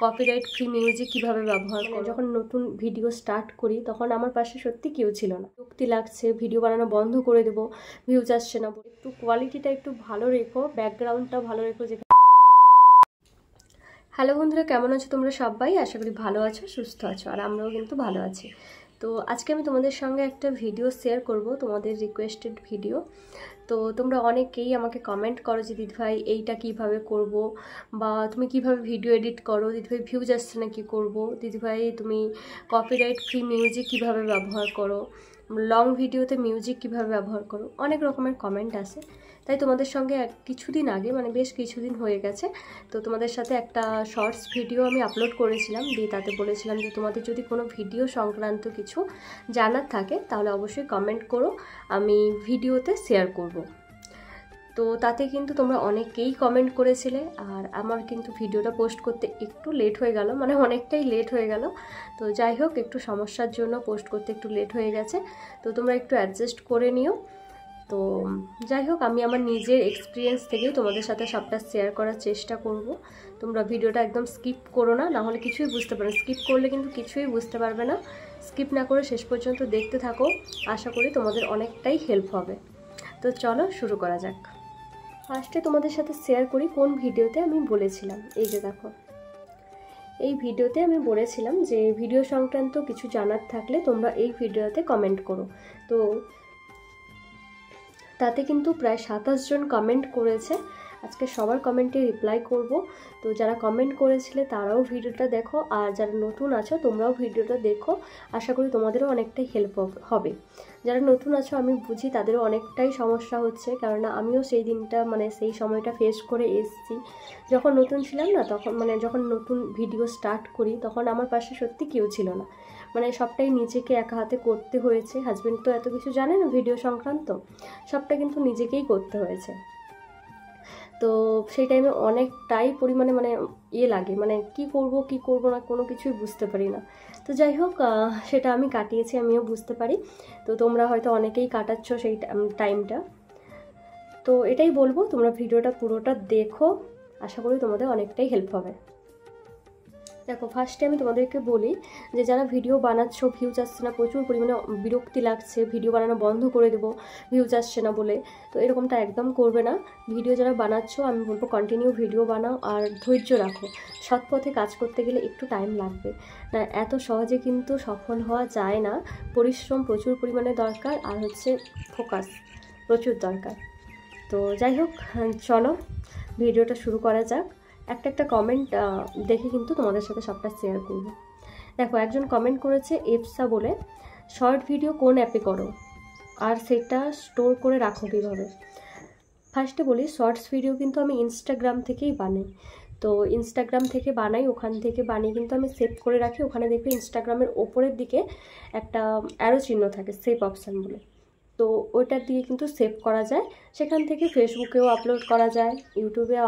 Copyright free music কিভাবে ব্যবহার করব। যখন নতুন ভিডিও স্টার্ট করি তখন আমার পাশে সত্যি কেউ ছিল না, বিরক্তি লাগছে, ভিডিও বানানো বন্ধ করে দেবো, ভিউজ আসছে না। একটু কোয়ালিটিটা একটু ভালো রেখো, ব্যাকগ্রাউন্ডটা ভালো রেখো। হ্যালো বন্ধুরা, কেমন আছো তোমরা সবাই? আশা করি ভালো আছো, সুস্থ আছো, আর আমরাও কিন্তু ভালো আছি। তো আজকে আমি তোমাদের সঙ্গে একটা ভিডিও শেয়ার করব, তোমাদের রিকোয়েস্টেড ভিডিও। তো তোমরা অনেকেই আমাকে কমেন্ট করো যে দিদিভাই এইটা কিভাবে করব, বা তুমি কিভাবে ভিডিও এডিট করো, দিদিভাই ভিউজ আসছে না কি করব, দিদিভাই তুমি কপিরাইট ফ্রি মিউজিক কিভাবে ব্যবহার করো, লং ভিডিওতে মিউজিক কিভাবে ব্যবহার করো, অনেক রকমের কমেন্ট আসে। তাই তোমাদের সঙ্গে কিছুদিন আগে, মানে বেশ কিছুদিন হয়ে গেছে, তো তোমাদের সাথে একটা শর্টস ভিডিও আমি আপলোড করেছিলাম, দিয়ে তাতে বলেছিলাম যে তোমাদের যদি কোনো ভিডিও সংক্রান্ত কিছু জানার থাকে তাহলে অবশ্যই কমেন্ট করো, আমি ভিডিওতে শেয়ার করব। তো তাতে কিন্তু তোমরা অনেকেই কমেন্ট করেছিলে, আর আমার কিন্তু ভিডিওটা পোস্ট করতে একটু লেট হয়ে গেল, মানে অনেকটাই লেট হয়ে গেল। তো যাই হোক, একটু সমস্যার জন্য পোস্ট করতে একটু লেট হয়ে গেছে, তো তোমরা একটু অ্যাডজাস্ট করে নিও। তো যাই হোক, আমি আমার নিজের এক্সপিরিয়েন্স থেকেই তোমাদের সাথে সবটা শেয়ার করার চেষ্টা করব। তোমরা ভিডিওটা একদম স্কিপ করো না, নাহলে কিছুই বুঝতে পারো। স্কিপ করলে কিন্তু কিছুই বুঝতে পারবে না। স্কিপ না করে শেষ পর্যন্ত দেখতে থাকো, আশা করি তোমাদের অনেকটাই হেল্প হবে। তো চলো শুরু করা যাক। ফার্স্টে তোমাদের সাথে শেয়ার করি কোন ভিডিওতে আমি বলেছিলাম। এই যে দেখো, এই ভিডিওতে আমি বলেছিলাম যে ভিডিও সংক্রান্ত কিছু জানার থাকলে তোমরা এই ভিডিওতে কমেন্ট করো। তো তাতে কিন্তু প্রায় 27 জন কমেন্ট করেছে। আজকে সবার কমেন্টে রিপ্লাই করব। তো যারা কমেন্ট করেছিলে তারাও ভিডিওটা দেখো, আর যারা নতুন আছো তোমরাও ভিডিওটা দেখো, আশা করি তোমাদেরও অনেকটাই হেল্প হবে। যারা নতুন আছো আমি বুঝি তাদেরও অনেকটাই সমস্যা হচ্ছে, কারণ আমিও সেই দিনটা, মানে সেই সময়টা ফেস করে এসেছি। যখন নতুন ছিলাম না, তখন মানে যখন নতুন ভিডিও স্টার্ট করি তখন আমার পাশে সত্যি কেউ ছিল না, মানে সবটাই নিজেকে একা হাতে করতে হয়েছে। হাজব্যান্ড তো এত কিছু জানে না ভিডিও সংক্রান্ত, সবটা কিন্তু নিজেকেই করতে হয়েছে। তো সেই টাইমে অনেকটাই পরিমাণে মানে লাগে, মানে কি করব না কোনো কিছুই বুঝতে পারি না। তো যাই হোক, সেটা আমি কাটিয়েছি, আমিও বুঝতে পারি। তো তোমরা হয়তো অনেকেই কাটাচ্ছ সেই টাইমটা। তো এটাই বলবো, তোমরা ভিডিওটা পুরোটা দেখো, আশা করি তোমাদের অনেকটাই হেল্প হবে। দেখো, ফার্স্টে আমি তোমাদেরকে বলি যে যারা ভিডিও বানাচ্ছ, ভিউজ আসছে না, প্রচুর পরিমাণে বিরক্তি লাগছে, ভিডিও বানানো বন্ধ করে দেবো ভিউজ আসছে না বলে, তো এরকমটা একদম করবে না। ভিডিও যারা বানাচ্ছ আমি বলবো কন্টিনিউ ভিডিও বানাও, আর ধৈর্য রাখো। সৎ পথে কাজ করতে গেলে একটু টাইম লাগবে না, এত সহজে কিন্তু সফল হওয়া যায় না। পরিশ্রম প্রচুর পরিমাণে দরকার, আর হচ্ছে ফোকাস প্রচুর দরকার। তো যাই হোক, চলো ভিডিওটা শুরু করা যাক। একটা কমেন্ট দেখে কিন্তু তোমাদের সাথে সবটা শেয়ার করব। দেখো, একজন কমেন্ট করেছে এফসা বলে, শর্ট ভিডিও কোন অ্যাপে করো আর সেটা স্টোর করে রাখো কীভাবে। ফার্স্টে বলি, শর্টস ভিডিও কিন্তু আমি ইনস্টাগ্রাম থেকেই বানাই। তো ইনস্টাগ্রাম থেকে বানাই, ওখান থেকে বানিয়ে কিন্তু আমি সেভ করে রাখি। ওখানে দেখবে ইনস্টাগ্রামের ওপরের দিকে একটা অ্যারো চিহ্ন থাকে, সেভ অপশান বলে, তো ওইটার দিকে কিন্তু সেভ করা যায়। সেখান থেকে ফেসবুকেও আপলোড করা যায়, ইউটিউবেও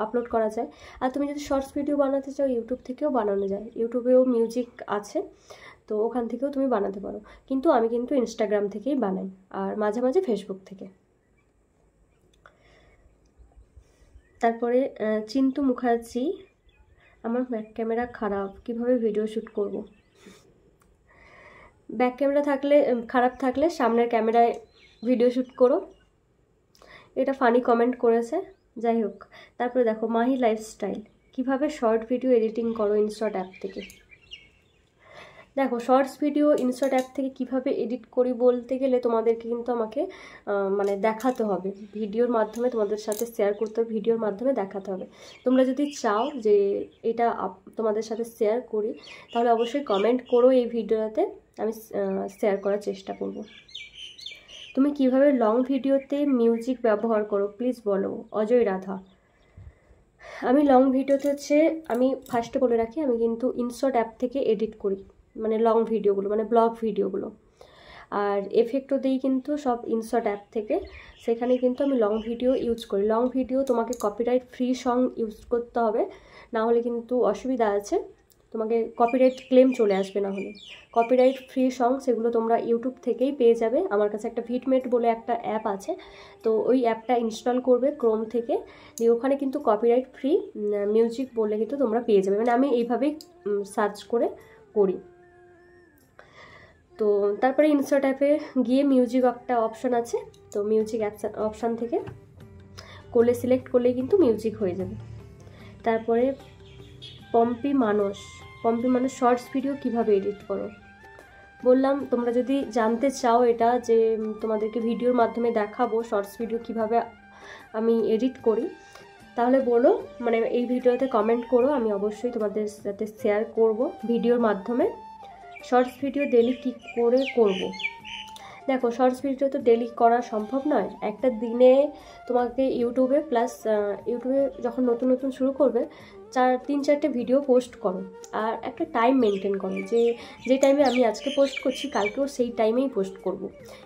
আপলোড করা যায়। আর তুমি যদি শর্টস ভিডিও বানাতে চাও ইউটিউব থেকেও বানানো যায়, ইউটিউবেও মিউজিক আছে, তো ওখান থেকেও তুমি বানাতে পারো। কিন্তু আমি কিন্তু ইনস্টাগ্রাম থেকেই বানাই, আর মাঝে মাঝে ফেসবুক থেকে। তারপরে চিন্তু মুখার্জি, আমার ব্যাক ক্যামেরা খারাপ, কিভাবে ভিডিও শ্যুট করব। ব্যাক ক্যামেরা খারাপ থাকলে সামনের ক্যামেরায় ভিডিও শ্যুট করো। এটা ফানি কমেন্ট করেছে, যাই হোক। তারপরে দেখো, মাহি লাইফস্টাইল, কিভাবে শর্ট ভিডিও এডিটিং করো ইনশট অ্যাপ থেকে। দেখো, শর্টস ভিডিও ইনশট অ্যাপ থেকে কিভাবে এডিট করি বলতে গেলে তোমাদেরকে কিন্তু আমাকে মানে দেখাতে হবে, ভিডিওর মাধ্যমে তোমাদের সাথে শেয়ার করতে হবে, ভিডিওর মাধ্যমে দেখাতে হবে। তোমরা যদি চাও যে এটা তোমাদের সাথে শেয়ার করি তাহলে অবশ্যই কমেন্ট করো, এই ভিডিওতে আমি শেয়ার করার চেষ্টা করব। তুমি কিভাবে লং ভিডিওতে মিউজিক ব্যবহার করো প্লিজ বলো, অজয় রাধা। আমি লং ভিডিওতে হচ্ছে, আমি ফার্স্টে বলে রাখি, আমি কিন্তু ইনশট অ্যাপ থেকে এডিট করি, মানে লং ভিডিওগুলো, মানে ব্লগ ভিডিওগুলো, আর এফেক্টও দিই কিন্তু সব ইনশট অ্যাপ থেকে। সেখানে কিন্তু আমি লং ভিডিও ইউজ করি। লং ভিডিও তোমাকে কপিরাইট ফ্রি সং ইউজ করতে হবে, না হলে কিন্তু অসুবিধা আছে। তোমাকে কপিরাইট ক্লেম চলে আসবে, না হলে কপিরাইট ফ্রি সং সেগুলো তোমরা ইউটিউব থেকেই পেয়ে যাবে। আমার কাছে একটা ভিডমেট বলে একটা অ্যাপ আছে, তো ওই অ্যাপটা ইনস্টল করবে ক্রোম থেকে, দিয়ে ওখানে কিন্তু কপিরাইট ফ্রি মিউজিক বলে কিন্তু তোমরা পেয়ে যাবে। মানে আমি এইভাবেই সার্চ করে করি। তো তারপরে ইনসার্ট অ্যাপে গিয়ে মিউজিক একটা অপশান আছে, তো মিউজিক অপশান থেকে করলে সিলেক্ট করলেই কিন্তু মিউজিক হয়ে যাবে। তারপরে পম্পি মানুষ শর্টস ভিডিও কিভাবে এডিট করো বললাম। তোমরা যদি জানতে চাও এটা যে তোমাদেরকে ভিডিওর মাধ্যমে দেখাবো শর্টস ভিডিও কিভাবে আমি এডিট করি, তাহলে বলো, মানে এই ভিডিওতে কমেন্ট করো, আমি অবশ্যই তোমাদের সাথে শেয়ার করব ভিডিওর মাধ্যমে শর্টস ভিডিও ডেলি কী করে করব। দেখো শর্টস ভিডিও তো ডেলি করা সম্ভব নয়, একটা দিনে তোমাকে ইউটিউবে যখন নতুন শুরু করবে 3-4টে ভিডিও পোস্ট করো, আর একটা টাইম মেনটেন করো যে টাইমে আমি আজকে পোস্ট করছি কালকেও সেই টাইমেই পোস্ট করব।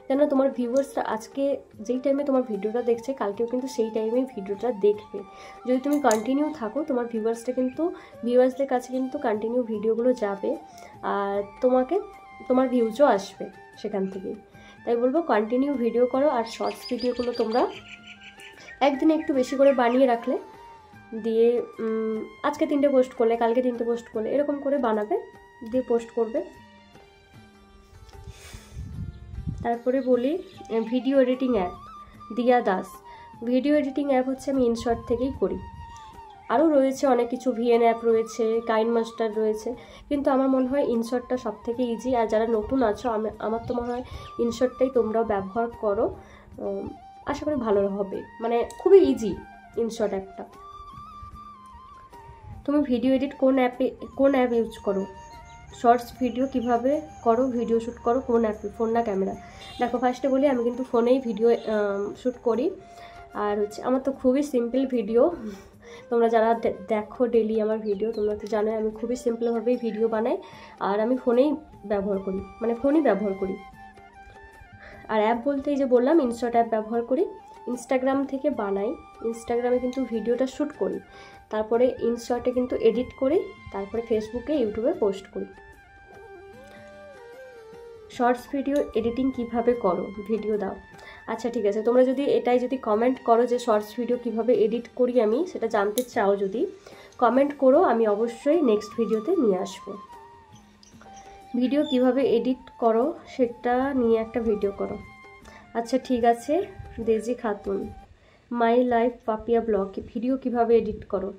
কেন তোমার ভিউয়ার্সরা আজকে যেই টাইমে তোমার ভিডিওটা দেখছে কালকেও কিন্তু সেই টাইমেই ভিডিওটা দেখবে। যদি তুমি কন্টিনিউ থাকো তোমার ভিউয়ার্সদের কাছে কিন্তু কন্টিনিউ ভিডিওগুলো যাবে, আর তোমার ভিউজও আসবে সেখান থেকেই। তাই বলবো কন্টিনিউ ভিডিও করো, আর শর্টস ভিডিওগুলো তোমরা একদিনে একটু বেশি করে বানিয়ে রাখলে, দিয়ে আজকে 3টে পোস্ট করলে কালকে 3টে পোস্ট করলে এরকম করে বানাবে, দিয়ে পোস্ট করবে। তারপরে বলি ভিডিও এডিটিং অ্যাপ দিয়া দাস। ভিডিও এডিটিং অ্যাপ হচ্ছে আমি ইনশর্ট থেকেই করি, আরও রয়েছে অনেক কিছু, ভিএন অ্যাপ রয়েছে, কাইনমাস্টার রয়েছে, কিন্তু আমার মনে হয় ইনশর্টটা সব থেকে ইজি। আর যারা নতুন আছো আমার তো মনে হয় ইনশর্টটাই তোমরাও ব্যবহার করো, আশা করি ভালো হবে, মানে খুবই ইজি ইনশর্ট অ্যাপটা। তুমি ভিডিও এডিট কোন অ্যাপ ইউজ করো? শর্টস ভিডিও কিভাবে করো, ভিডিও শ্যুট করো কোন অ্যাপে, ফোন না ক্যামেরা? দেখো ফার্স্টে বলি আমি কিন্তু ফোনেই ভিডিও শ্যুট করি, আর হচ্ছে আমার তো খুবই সিম্পল ভিডিও। তোমরা যারা দেখো ডেলি আমার ভিডিও তোমরা তো জানোই আমি খুবই সিম্পলভাবেই ভিডিও বানাই, আর আমি ফোনই ব্যবহার করি। আর অ্যাপ বলতে এই যে বললাম ইনশর্ট অ্যাপ ব্যবহার করি, ইনস্টাগ্রাম থেকে বানাই, ইনস্টাগ্রামে কিন্তু ভিডিওটা শ্যুট করি, তারপরে ইনশর্টে কিন্তু এডিট করি, তারপরে ফেসবুকে ইউটিউবে পোস্ট করি। শর্টস ভিডিও এডিটিং কিভাবে করো, ভিডিও দাও। আচ্ছা ঠিক আছে, তোমরা যদি কমেন্ট করো যে শর্টস ভিডিও কিভাবে এডিট করি আমি সেটা জানতে চাও, যদি কমেন্ট করো আমি অবশ্যই নেক্সট ভিডিওতে নিয়ে আসবো। ভিডিও কিভাবে এডিট করো সেটা নিয়ে একটা ভিডিও করো। আচ্ছা ঠিক আছে, Deji Khatun my life Papiya blog, video কিভাবে এডিট করো।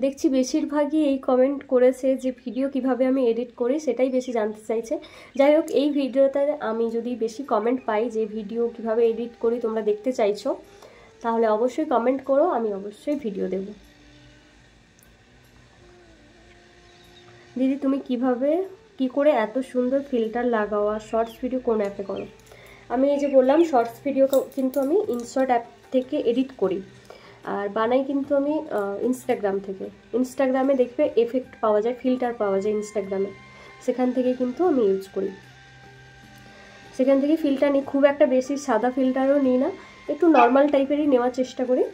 দেখছি বেশিরভাগই এই কমেন্ট করেছে যে ভিডিও কিভাবে আমি এডিট করি সেটাই বেশি জানতে চাইছে। যাই হোক, এই ভিডিওতে আমি যদি বেশি কমেন্ট পাই যে ভিডিও কিভাবে এডিট করি তোমরা দেখতে চাইছো, তাহলে অবশ্যই কমেন্ট করো, আমি অবশ্যই ভিডিও দেব। দিদি তুমি কি করে এত সুন্দর ফিল্টার লাগাও, আর শর্টস ভিডিও কোন অ্যাপে করো? আমি এই যে বললাম শর্টস ভিডিও কিন্তু আমি ইনশর্ট অ্যাপ থেকে এডিট করি, আর বানাই কিন্তু আমি ইনস্টাগ্রাম থেকে। ইনস্টাগ্রামে দেখবে এফেক্ট পাওয়া যায়, ফিল্টার পাওয়া যায় ইনস্টাগ্রামে, সেখান থেকে কিন্তু আমি ইউজ করি। সেখান থেকে ফিল্টার নিই, খুব একটা বেশি সাদা ফিল্টারও নিই না, একটু নর্মাল টাইপেরই নেওয়ার চেষ্টা করি।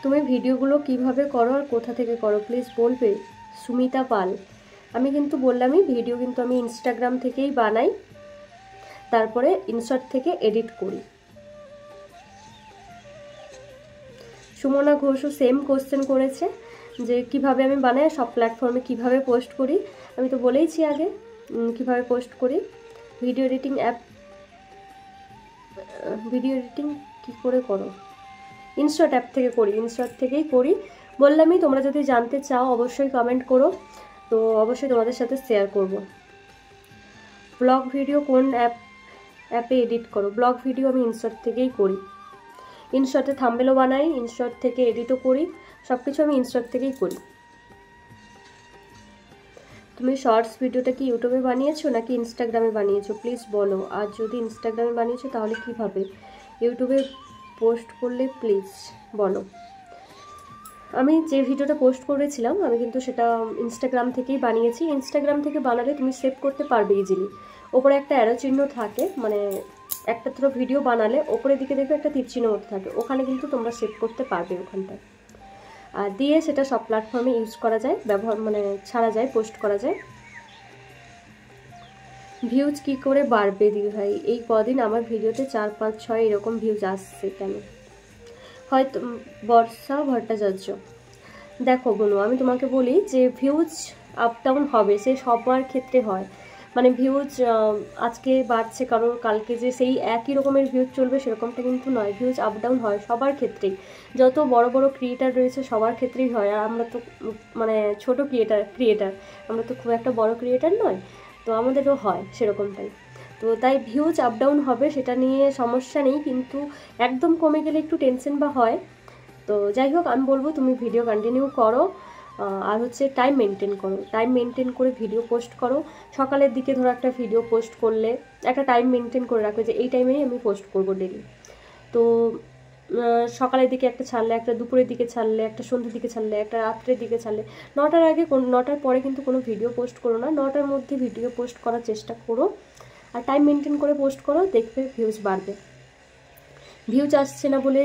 তুমি ভিডিওগুলো কিভাবে করো আর কোথা থেকে করো প্লিজ বলবে? সুমিতা পাল। আমি কিন্তু বললামই ভিডিও কিন্তু আমি ইনস্টাগ্রাম থেকেই বানাই, তারপরে ইনশর্ট থেকে এডিট করি। সুমনা ঘোষও সেম কোশ্চেন করেছে যে কিভাবে আমি বানাই, সব প্ল্যাটফর্মে কিভাবে পোস্ট করি। আমি তো বলেইছি আগে কিভাবে পোস্ট করি। ভিডিও এডিটিং কী করে করো? ইনশর্ট অ্যাপ থেকে করি, ইনশর্ট থেকেই করি বললামই। তোমরা যদি জানতে চাও অবশ্যই কমেন্ট করো, তো অবশ্যই তোমাদের সাথে শেয়ার করব। ব্লগ ভিডিও কোন অ্যাপে এডিট করো? ব্লগ ভিডিও আমি ইনশর্ট থেকেই করি, ইনশর্টে থাম্বনেলও বানাই, ইনশর্ট থেকে এডিটও করি, সব কিছু আমি ইনশর্ট থেকেই করি। তুমি শর্টস ভিডিওটা কি ইউটিউবে বানিয়েছো নাকি ইনস্টাগ্রামে বানিয়েছো প্লিজ বলো, আর যদি ইনস্টাগ্রামে বানিয়েছো তাহলে কিভাবে ইউটিউবে পোস্ট করলে প্লিজ বলো। আমি যে ভিডিওটা পোস্ট করেছিলাম আমি কিন্তু সেটা ইনস্টাগ্রাম থেকেই বানিয়েছি। ইনস্টাগ্রাম থেকে বানালে তুমি সেভ করতে পারবে ইজিলি, ওপরে একটা অ্যারো চিহ্ন থাকে, মানে একটা তো ভিডিও বানালে ওপরের দিকে দেখবে একটা তীর চিহ্ন মতো থাকে, ওখানে কিন্তু তোমরা সেভ করতে পারবে ওখানটায়। আর দিয়ে সেটা সব প্ল্যাটফর্মে ইউজ করা যায়, ব্যবহার মানে ছাড়া যায়, পোস্ট করা যায়। ভিউজ কি করে বাড়বে দিদি ভাই? এই কদিন আমার ভিডিওতে 4, 5, 6 এরকম ভিউজ আসছে কেন? হয়তো বর্ষা ভট্টাচার্য। দেখো বোনো, আমি তোমাকে বলি যে ভিউজ আপ ডাউন হবে, সে সবার ক্ষেত্রে হয়। মানে ভিউজ আজকে বাড়ছে কারোর, কালকে যে সেই একই রকমের ভিউজ চলবে সেরকমটা কিন্তু নয়। ভিউজ আপ ডাউন হয় সবার ক্ষেত্রেই, যত বড় বড় ক্রিয়েটার রয়েছে সবার ক্ষেত্রেই হয়। আর আমরা তো মানে ছোট ক্রিয়েটার, আমরা তো খুব একটা বড় ক্রিয়েটার নয়, তো আমাদেরও হয় সেরকমটাই। তো তাই ভিউজ আপ ডাউন হবে, সেটা নিয়ে সমস্যা নেই, কিন্তু একদম কমে গেলে একটু টেনশন বা হয়। তো যাই হোক, আমি বলবো তুমি ভিডিও কন্টিনিউ করো, আর হচ্ছে টাইম মেনটেন করো, টাইম মেনটেন করে ভিডিও পোস্ট করো। সকালের দিকে ধরো একটা ভিডিও পোস্ট করলে একটা টাইম মেনটেন করে রাখো যে এই টাইমেই আমি পোস্ট করবো ডেলি। তো সকালের দিকে একটা ছাড়লে, একটা দুপুরের দিকে ছাড়লে, একটা সন্ধ্যের দিকে ছাড়লে, একটা রাত্রের দিকে ছাড়লে। 9টার আগে 9টার পরে কিন্তু কোনো ভিডিও পোস্ট করো না, 9টার মধ্যে ভিডিও পোস্ট করার চেষ্টা করো, আর টাইম মেনটেন করে পোস্ট করো, দেখবে ভিউজ বাড়বে। ভিউজ আসছে না বলে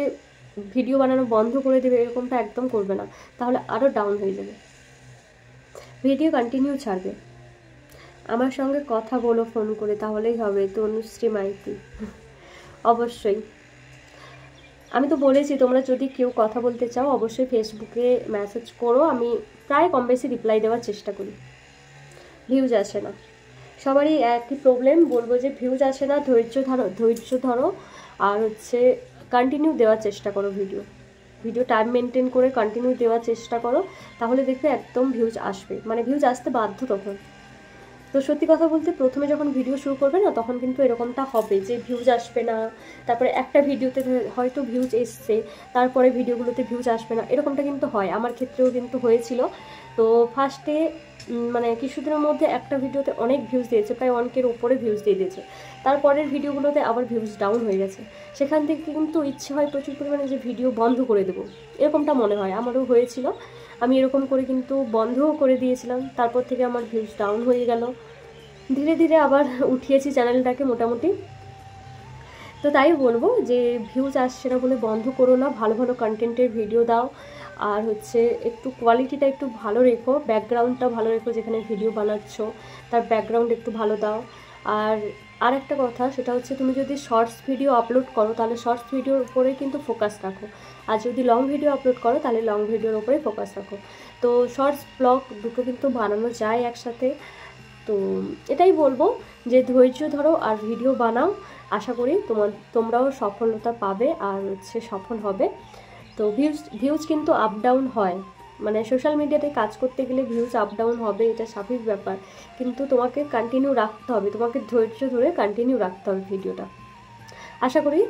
ভিডিও বানানো বন্ধ করে দেবে এরকমটা একদম করবে না, তাহলে আরও ডাউন হয়ে যাবে। ভিডিও কন্টিনিউ ছাড়বে। আমার সঙ্গে কথা বলো ফোন করে, তাহলেই হবে। তনুশ্রী মাইতি, অবশ্যই। আমি তো বলেছি তোমরা যদি কেউ কথা বলতে চাও অবশ্যই ফেসবুকে মেসেজ করো, আমি প্রায় কম বেশি রিপ্লাই দেওয়ার চেষ্টা করি। ভিউজ আসে না, সবারই একই প্রবলেম, বলবো যে ভিউজ আসে না, ধৈর্য ধরো, আর হচ্ছে কন্টিনিউ দেওয়ার চেষ্টা করো। ভিডিও টাইম মেনটেন করে কন্টিনিউ দেওয়ার চেষ্টা করো, তাহলে দেখবে একদম ভিউজ আসবে, মানে ভিউজ আসতে বাধ্য তখন। তো সত্যি কথা বলতে প্রথমে যখন ভিডিও শুরু করবে না তখন কিন্তু এরকমটা হবে যে ভিউজ আসবে না, তারপরে একটা ভিডিওতে হয়তো ভিউজ এসছে, তারপরে ভিডিওগুলোতে ভিউজ আসবে না, এরকমটা কিন্তু হয়। আমার ক্ষেত্রেও কিন্তু হয়েছিল। তো ফার্স্টে মানে কিছুদিনের মধ্যে একটা ভিডিওতে অনেক ভিউজ দিয়েছে, প্রায় 1K-র উপরে ভিউজ দিয়ে দিয়েছে, তারপরের ভিডিওগুলোতে আবার ভিউজ ডাউন হয়ে গেছে। সেখান থেকে কিন্তু ইচ্ছে হয় প্রচুর পরিমাণে যে ভিডিও বন্ধ করে দেবো, এরকমটা মনে হয়, আমারও হয়েছিল। আমি এরকম করে কিন্তু বন্ধও করে দিয়েছিলাম, তারপর থেকে আমার ভিউজ ডাউন হয়ে গেল। ধীরে ধীরে আবার উঠিয়েছি চ্যানেলটাকে মোটামুটি। তো তাই বলবো যে ভিউজ আসছে না বলে বন্ধ করো না, ভালো ভালো কন্টেন্টের ভিডিও দাও, আর হচ্ছে একটু কোয়ালিটিটা একটু ভালো রেখো, ব্যাকগ্রাউন্ডটা ভালো রেখো, যেখানে ভিডিও বানাচ্ছ তার ব্যাকগ্রাউন্ড একটু ভালো দাও। আর একটা কথা, সেটা হচ্ছে তুমি যদি শর্টস ভিডিও আপলোড করো তাহলে শর্টস ভিডিওর উপরে কিন্তু ফোকাস রাখো, আর যদি লং ভিডিও আপলোড করো তাহলে লং ভিডিওর উপরে ফোকাস রাখো। তো শর্টস ব্লগ দুটো কিন্তু বানানো যায় একসাথে। তো এটাই বলবো যে ধৈর্য ধরো আর ভিডিও বানাও, আশা করি তোমরাও সফলতা পাবে আর হচ্ছে সফল হবে। তো ভিউজ কিন্তু আপ ডাউন হয়, মানে সোশ্যাল মিডিয়াতে কাজ করতে গেলে ভিউজ আপ ডাউন হবে, এটা স্বাভাবিক ব্যাপার, কিন্তু তোমাকে কন্টিনিউ রাখতে হবে, তোমাকে ধৈর্য ধরে কন্টিনিউ রাখতে হবে ভিডিওটা। আশা করি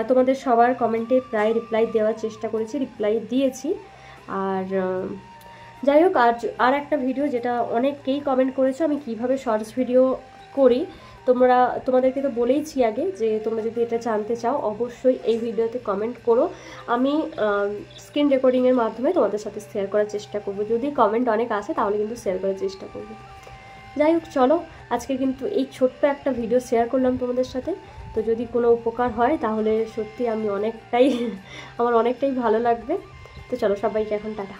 তোমাদের সবার কমেন্টে প্রায় রিপ্লাই দেওয়ার চেষ্টা করেছি, রিপ্লাই দিয়েছি। আর যাই হোক, আর একটা ভিডিও যেটা অনেকেই কমেন্ট করেছো, আমি কিভাবে শর্টস ভিডিও করি, তোমাদেরকে তো বলেইছি আগে যে তোমরা যদি এটা জানতে চাও অবশ্যই এই ভিডিওতে কমেন্ট করো, আমি স্ক্রিন রেকর্ডিংয়ের মাধ্যমে তোমাদের সাথে শেয়ার করার চেষ্টা করব। যদি কমেন্ট অনেক আসে তাহলে কিন্তু শেয়ার করার চেষ্টা করব। যাই হোক, চলো আজকে কিন্তু এই ছোট্ট একটা ভিডিও শেয়ার করলাম তোমাদের সাথে। তো যদি কোনো উপকার হয় তাহলে সত্যি আমার অনেকটাই ভালো লাগবে। তো চলো, সবাইকে এখন টাটা।